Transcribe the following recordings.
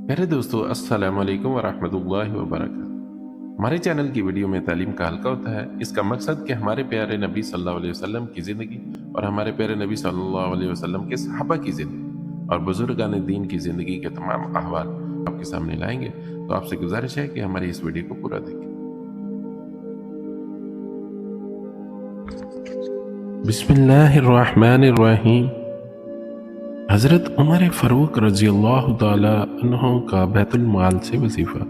प्यारे दोस्तों, अस्सलाम वालेकुम वरहमतुल्लाहि वबरकातुहू। हमारे चैनल की वीडियो में तालीम का हल्का होता है। इसका मकसद कि हमारे प्यारे नबी सल्लल्लाहु अलैहि वसल्लम की ज़िंदगी और हमारे प्यारे नबी सल्लल्लाहु अलैहि वसल्लम के सहाबा की ज़िंदगी और बुजुर्गान दीन की ज़िंदगी के तमाम अहवाल आपके सामने लाएंगे। तो आपसे गुजारिश है कि हमारी इस वीडियो को पूरा देखें। बिस्मिल्लाहिर्रहमानिर्रहीम। हज़रत उमर फ़ारूक रज़ियल्लाहु ताला अन्हु का बैतुल माल से वजीफ़ा।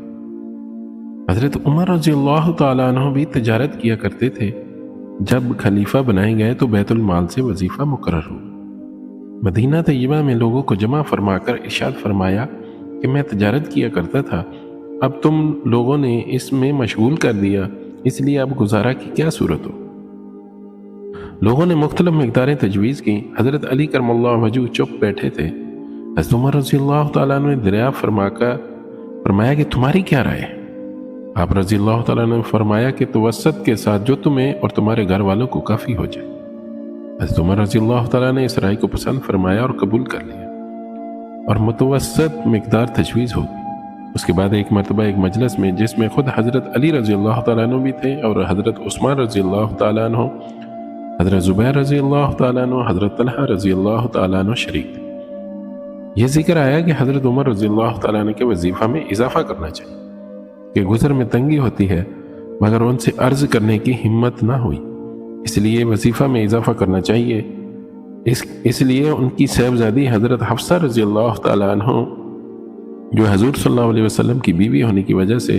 हज़रत उमर रज़ियल्लाहु ताला अन्हु भी तिजारत किया करते थे। जब खलीफा बनाए गए तो बैतुल माल से वजीफ़ा मुकर्रर हुआ। मदीना तैयबा में लोगों को जमा फरमाकर इरशाद फरमाया कि मैं तिजारत किया करता था, अब तुम लोगों ने इसमें मशगूल कर दिया, इसलिए अब गुजारा की क्या सूरत हो। लोगों ने मुख्तलिफ मिक़दारें तजवीज़ की। हज़रत अली करमल्लाहु वजहू चुप बैठे थे। हज़रत उमर रज़ियल्लाहु ताला अन्हु ने दरियाफ़त फरमाया कि तुम्हारी क्या राय है। आप रज़ियल्लाहु ताला अन्हु ने फरमाया कि तवस्सुत के साथ जो तुम्हें और तुम्हारे घर वालों को काफ़ी हो जाए। हज़रत उमर रज़ियल्लाहु ताला ने इस राय को पसंद फरमाया और कबूल कर लिया और मुतवस्सित मिक़दार तजवीज़ होगी। उसके बाद एक मरतबा एक मजलिस में, जिसमें खुद हज़रत अली रज़ियल्लाहु ताला अन्हु भी थे और हज़रत उस्मान रज़ियल्लाहु ताला अन्हु, हज़रत ज़ुबैर रज़ियल्लाहु ताला अन्हु, हज़रत तलहा रज़ियल्लाहु ताला अन्हु शरीक थे। यह जिक्र आया कि हज़रत उमर रज़ियल्लाहु ताला अन्हु के वजीफ़ा में इजाफ़ा करना चाहिए कि गुज़र में तंगी होती है, मगर उनसे अर्ज़ करने की हिम्मत ना हुई, इसलिए वजीफ़ा में इजाफ़ा करना चाहिए। इसलिए उनकी साहबजादी हज़रत हफ्सा रज़ियल्लाहु ताला अन्हु, जो हज़ूर सल्लल्लाहु अलैहि वसल्लम की बीवी होने की वजह से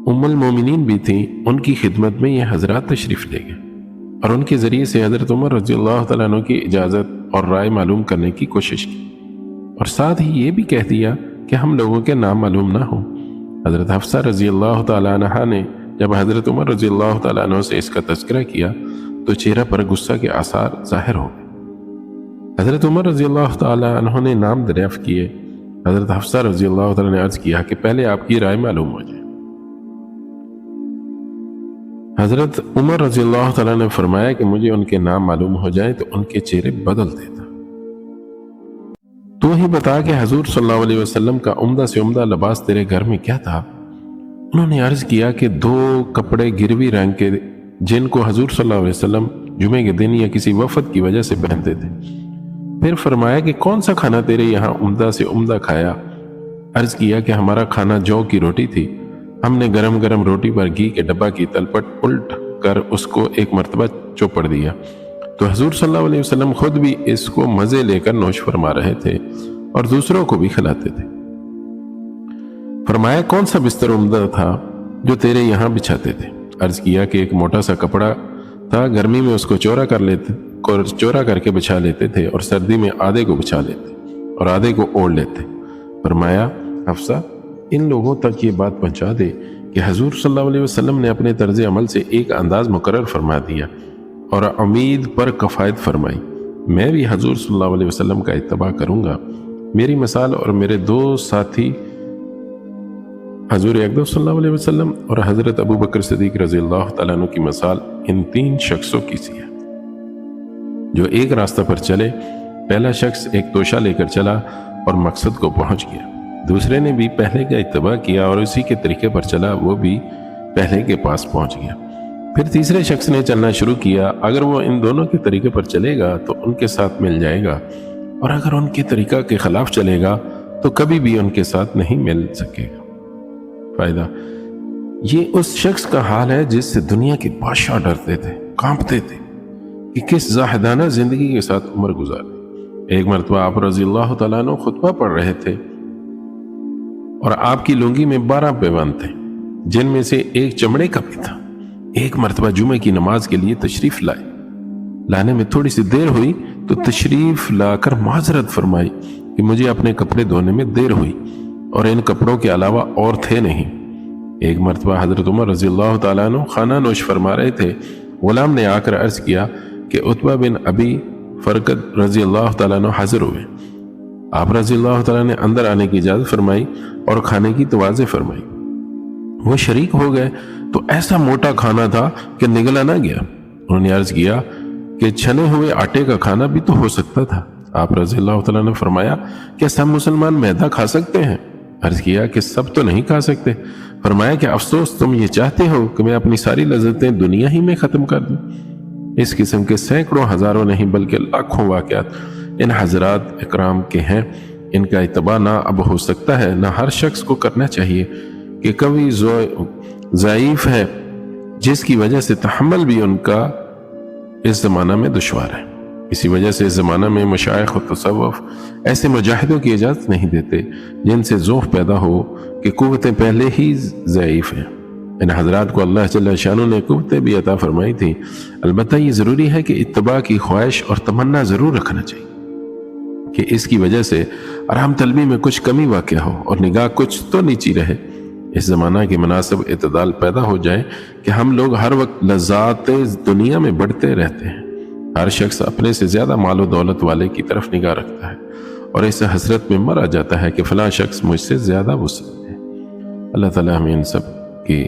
उम्मुल मोमिनीन भी थी, उनकी खिदमत में ये हज़रात तशरीफ़ ले गए और उनके ज़रिए से हज़रत उमर रज़ियल्लाहु ताला अन्हु की इजाज़त और राय मालूम करने की कोशिश की और साथ ही ये भी कह दिया कि हम लोगों के नाम मालूम ना हो। हज़रत हफ्सा रज़ियल्लाहु ताला अन्हा ने जब हज़रत उमर रज़ियल्लाहु ताला अन्हु से इसका तज़किरा किया तो चेहरा पर गुस्सा के आसार ज़ाहिर हो गए। हज़रत उमर रज़ियल्लाहु ताला अन्हु ने नाम दरियाफ़त किए। हज़रत हफ्सा रज़ियल्लाहु ताला ने अर्ज़ किया कि पहले आपकी राय मालूम हो जाए। हज़रत उमर रज़ियल्लाहु ताला ने फरमाया कि मुझे उनके नाम मालूम हो जाए तो उनके चेहरे बदल देता। तू ही बता कि हज़ूर सल्लल्लाहु अलैहि वसल्लम का उम्दा से उम्दा लिबास तेरे घर में क्या था। उन्होंने अर्ज़ किया कि 2 कपड़े गिरवी रंग के, जिनको हज़ूर सल्लल्लाहु अलैहि वसल्लम जुमे के दिन या किसी वफ़द की वजह से पहनते थे। फिर फरमाया कि कौन सा खाना तेरे यहाँ उम्दा से उम्दा खाया। अर्ज़ किया कि हमारा खाना जौ की रोटी थी। हमने गरम गरम रोटी पर घी के डब्बा की तलपट उल्ट कर उसको एक मरतबा चौपड़ दिया तो हजूर सल्लल्लाहु अलैहि वसल्लम खुद भी इसको मज़े लेकर नोश फरमा रहे थे और दूसरों को भी खिलाते थे। फरमाया कौन सा बिस्तर उम्दा था जो तेरे यहाँ बिछाते थे। अर्ज़ किया कि एक मोटा सा कपड़ा था, गर्मी में उसको चौड़ा करके बिछा लेते थे और सर्दी में आधे को बिछा लेते और आधे को ओढ़ लेते। फरमाया हफ्सा, इन लोगों तक ये बात पहुंचा दे कि हजूर सल्लल्लाहु अलैहि वसल्लम ने अपने तर्ज अमल से एक अंदाज मुकर्रर फरमा दिया और उम्मीद पर कफ़ायत फरमाई। मैं भी हजूर सल्लल्लाहु अलैहि वसल्लम का इत्तबा करूंगा। मेरी मिसाल और मेरे 2 साथी हजूर अक़दस सल्लल्लाहु अलैहि वसल्लम और हज़रत अबू बकर सिद्दीक़ रज़ियल्लाहु ताला अन्हु की मिसाल इन 3 शख्सों की सी है जो एक रास्ता पर चले। पहला शख्स एक तोशा लेकर चला और मकसद को पहुंच गया। दूसरे ने भी पहले का इत्तबा किया और उसी के तरीके पर चला, वो भी पहले के पास पहुंच गया। फिर तीसरे शख्स ने चलना शुरू किया। अगर वो इन दोनों के तरीके पर चलेगा तो उनके साथ मिल जाएगा और अगर उनके तरीका के खिलाफ चलेगा तो कभी भी उनके साथ नहीं मिल सकेगा। फायदा ये उस शख्स का हाल है जिससे दुनिया के बादशाह डरते थे, कांपते थे कि किस जाहिदाना जिंदगी के साथ उम्र गुजारे। एक मरतबा आप रज़ियल्लाहु ताला अन्हु खुतबा पढ़ रहे थे और आपकी लुंगी में 12 पैबंद थे, जिनमें से एक चमड़े का भी था। एक मरतबा जुमे की नमाज के लिए तशरीफ लाने में थोड़ी सी देर हुई तो तशरीफ लाकर माजरत फरमाई कि मुझे अपने कपड़े धोने में देर हुई और इन कपड़ों के अलावा और थे नहीं। एक मरतबा हजरत उमर रज़ियल्लाहु ताला अन्हु खाना नोश फरमा रहे थे। गुलाम ने आकर अर्ज किया कि उतबा बिन अबी फरकत रज़ियल्लाहु ताला अन्हु हाजिर हुए। आप रज़ियल्लाहु ताला ने अंदर आने की इजाज़त फरमाई और खाने की तवाज़े फरमाई। वो शरीक हो गए तो ऐसा मोटा खाना था कि निगला ना गया। उन्होंने अर्ज किया कि छने हुए आटे का खाना भी तो हो सकता था। आप रज़ियल्लाहु ताला ने फरमाया, क्या सब मुसलमान मैदा खा सकते हैं? عرض کیا کہ سب تو نہیں کھا سکتے۔ فرمایا کہ افسوس تم یہ چاہتے ہو کہ میں اپنی ساری لذتیں دنیا ہی میں ختم کر دوں۔ اس قسم کے سینکڑوں ہزاروں نہیں بلکہ لاکھوں واقعات ان حضرات اکرام کے ہیں۔ ان کا اتباع نہ اب ہو سکتا ہے، نہ ہر شخص کو کرنا چاہیے کہ کبھی ضعیف ہے جس کی وجہ سے تحمل بھی ان کا اس زمانہ میں دشوار ہے۔ اسی وجہ سے اس زمانہ میں مشائخ و تصوف ایسے مجاہدوں کی اجازت نہیں دیتے جن سے ذوق پیدا ہو کہ قوتیں پہلے ہی ضعیف ہیں۔ ان حضرات کو اللہ جل شانہ نے قوتیں بھی عطا فرمائی تھی، البتہ یہ ضروری ہے کہ اتباع کی خواہش اور تمنا ضرور رکھنا چاہیے کہ اس کی وجہ سے آرام طلبی میں کچھ کمی واقع ہو اور نگاہ کچھ تو نیچی رہے۔ اس زمانہ کے مناسب اعتدال پیدا ہو جائے کہ ہم لوگ ہر وقت لذات دنیا میں بڑھتے رہتے ہیں۔ ہر شخص اپنے سے زیادہ مال و دولت والے کی طرف نگاہ رکھتا ہے اور اس حسرت میں مرا جاتا ہے کہ فلاں شخص مجھ سے زیادہ وسعت ہے۔ اللہ تعالیٰ ہمیں ان سب کی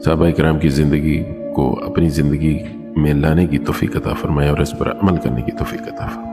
صحابہ کرام کی زندگی کو اپنی زندگی میں لانے کی توفیق عطا فرمائے اور اس پر عمل کرنے کی توفیق عطا فرمائے۔